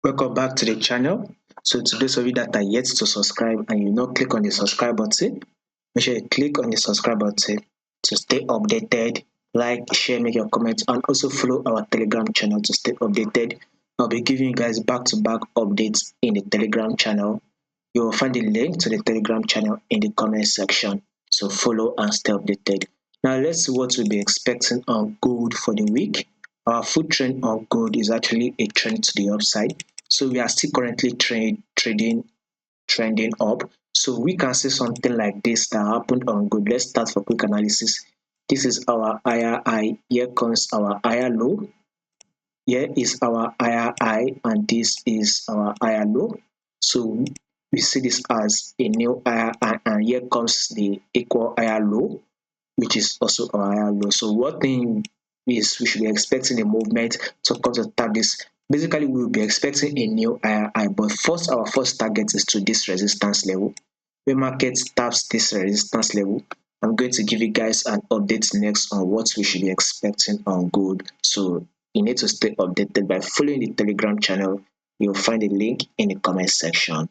Welcome back to the channel. So to those of you that are yet to subscribe and you not click on the subscribe button, make sure you click on the subscribe button to stay updated. Like, share, make your comments, and also follow our Telegram channel to stay updated. I'll be giving you guys back-to-back updates in the Telegram channel. You will find the link to the Telegram channel in the comment section. So follow and stay updated. Now let's see what we'll be expecting on gold for the week. Our full trend on gold is actually a trend to the upside. So we are still currently trending up. So we can see something like this that happened on gold. Let's start for quick analysis. This is our higher high. Here comes our higher low. Here is our higher high, and this is our higher low. So we see this as a new higher high, and here comes the equal higher low, which is also our higher low. So what thing is we should be expecting a movement to come to tap this. Basically, we will be expecting a new higher high, but first our first target is to this resistance level. When market taps this resistance level, I'm going to give you guys an update next on what we should be expecting on gold. So you need to stay updated by following the Telegram channel. You'll find the link in the comment section.